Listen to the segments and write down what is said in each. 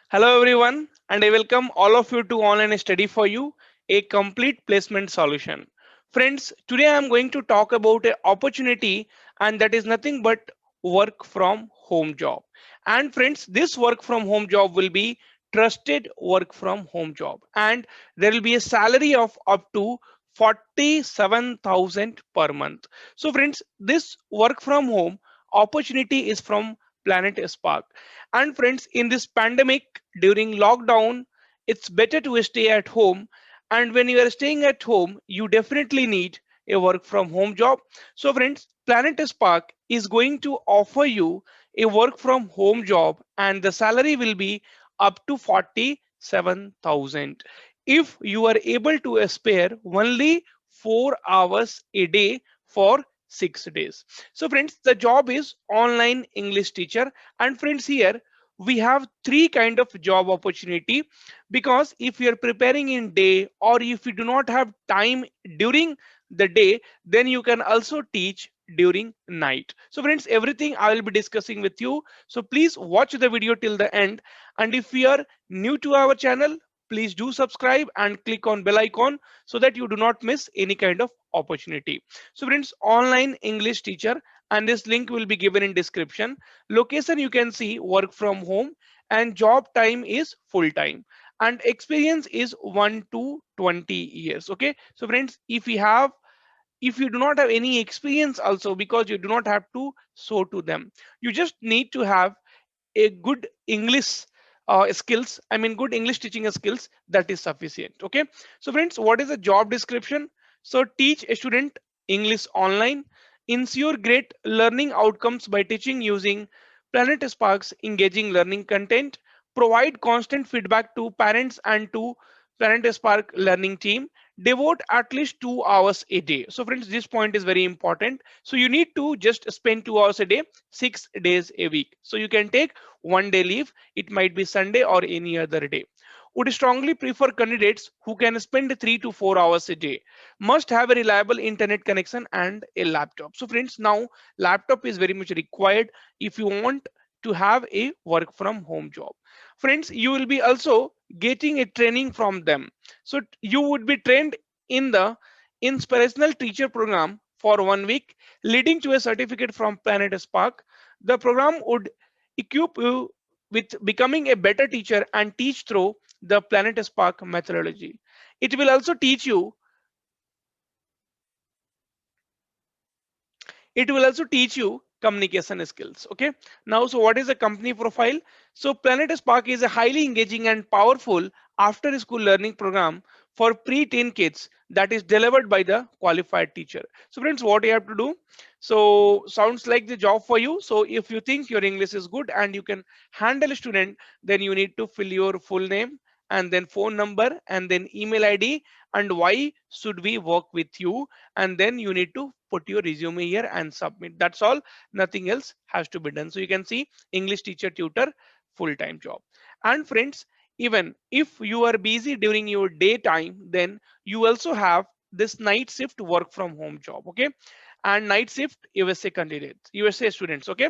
Hello everyone, and I welcome all of you to Online Study for You, a complete placement solution. Friends, today I am going to talk about an opportunity, and that is nothing but work from home job. And friends, this work from home job will be trusted work from home job, and there will be a salary of up to 47,000 per month. So friends, this work from home opportunity is from Planet Spark. And friends, in this pandemic, during lockdown, it's better to stay at home. And when you are staying at home, you definitely need a work from home job. So friends, Planet Spark is going to offer you a work from home job, and the salary will be up to 47,000 if you are able to spare only 4 hours a day for 6 days. So friends, the job is online English teacher. And friends, here we have three kind of job opportunity, because if you are preparing in day, or if you do not have time during the day, then you can also teach during night. So friends, everything I will be discussing with you, so please watch the video till the end. And if you are new to our channel, please do subscribe and click on bell icon so that you do not miss any kind of opportunity. So friends, online English teacher, and this link will be given in description. Location you can see work from home, and job time is full time, and experience is 1 to 20 years. Okay, so friends, if you do not have any experience also, because you do not have to show to them, you just need to have a good English skills, I mean good English teaching skills, that is sufficient. Okay, so friends, what is the job description? So teach a student English online, ensure great learning outcomes by teaching using Planet Spark's engaging learning content, provide constant feedback to parents and to Planet Spark learning team, devote at least 2 hours a day. So friends, this point is very important. So you need to just spend 2 hours a day, 6 days a week. So you can take one day leave. It might be Sunday or any other day. Would strongly prefer candidates who can spend 3 to 4 hours a day. Must have a reliable internet connection and a laptop. So friends, now laptop is very much required if you want to have a work from home job. Friends, you will be also getting a training from them. So you would be trained in the inspirational teacher program for 1 week, leading to a certificate from Planet Spark. The program would equip you with becoming a better teacher and teach through the Planet Spark methodology. It will also teach you it will also teach you communication skills. Okay, now, so what is a company profile? So Planet Spark is a highly engaging and powerful after school learning program for pre-teen kids that is delivered by the qualified teacher. So friends, what you have to do, so sounds like the job for you. So if you think your English is good and you can handle a student, then you need to fill your full name and then phone number and then email ID, and why should we work with you, and then you need to put your resume here and submit. That's all, nothing else has to be done. So you can see English teacher tutor, full-time job. And friends, even if you are busy during your daytime, then you also have this night shift work from home job. Okay, and night shift USA candidates, USA students. Okay,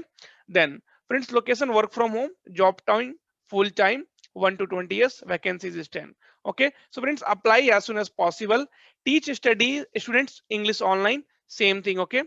then friends, location work from home, job time full time, 1 to 20 years, vacancies is 10. Okay, so friends, apply as soon as possible. Teach study students English online, same thing. Okay,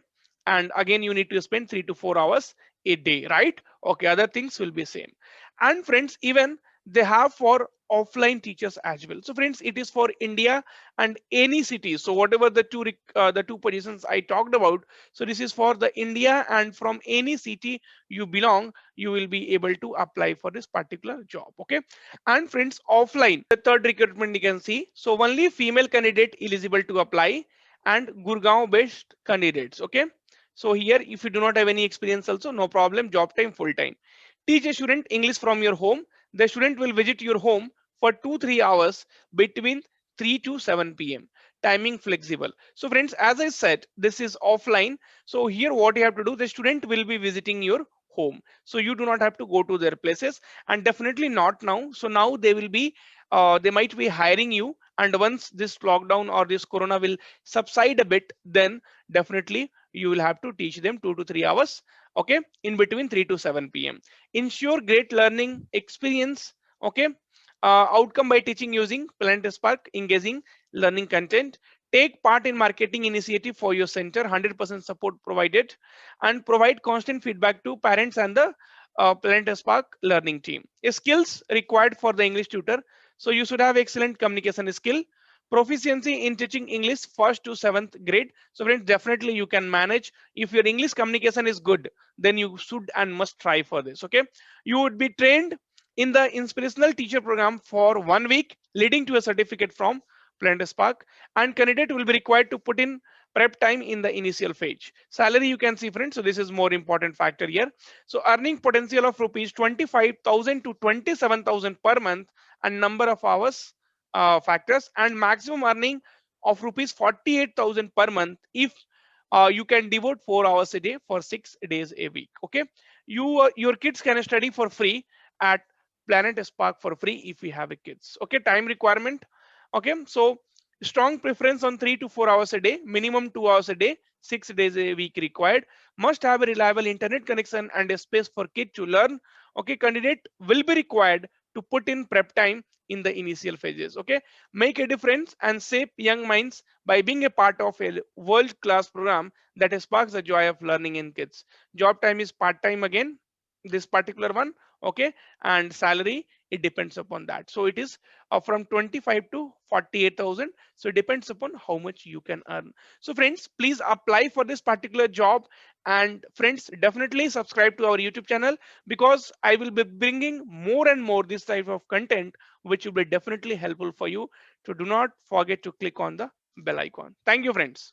and again you need to spend 3 to 4 hours a day, right? Okay, other things will be same. And friends, even they have for offline teachers as well. So friends, it is for India and any city. So whatever the two positions I talked about, so this is for the India, and from any city you belong, you will be able to apply for this particular job. Okay, and friends, offline, the third recruitment you can see, so only female candidate eligible to apply, and Gurgaon based candidates. Okay, so here if you do not have any experience also, no problem, job time full time. Teach a student English from your home. The student will visit your home for 2 3 hours between 3 to 7 p.m. Timing flexible. So friends, as I said, this is offline. So here what you have to do, the student will be visiting your home, so you do not have to go to their places, and definitely not now. So now they will be they might be hiring you, and once this lockdown or this corona will subside a bit, then definitely you will have to teach them 2 to 3 hours. Okay, in between 3 to 7 p.m. Ensure great learning experience Okay. Outcome by teaching using Planet Spark, engaging learning content. Take part in marketing initiative for your center, 100% support provided, and provide constant feedback to parents and the Planet Spark learning team. Skills required for the English tutor. So you should have excellent communication skill, proficiency in teaching English first to seventh grade. So friends, definitely you can manage. If your English communication is good, then you should and must try for this. Okay. You would be trained in the inspirational teacher program for 1 week, leading to a certificate from Planet Spark, and candidate will be required to put in prep time in the initial phase. Salary you can see friends, so this is more important factor here. So earning potential of rupees 25,000 to 27,000 per month, and number of hours factors, and maximum earning of rupees 48,000 per month if you can devote 4 hours a day for 6 days a week. Okay, your kids can study for free at Planet Spark for free if we have a kids. Okay, time requirement. Okay, so strong preference on 3 to 4 hours a day, minimum 2 hours a day, 6 days a week required. Must have a reliable internet connection and a space for kid to learn. Okay, candidate will be required to put in prep time in the initial phases. Okay, make a difference and shape young minds by being a part of a world class program that sparks the joy of learning in kids. Job time is part time again, this particular one. Okay, and salary, it depends upon that. So it is from 25 to 48,000. So it depends upon how much you can earn. So friends, please apply for this particular job, and friends, definitely subscribe to our YouTube channel, because I will be bringing more and more this type of content which will be definitely helpful for you. So do not forget to click on the bell icon. Thank you friends.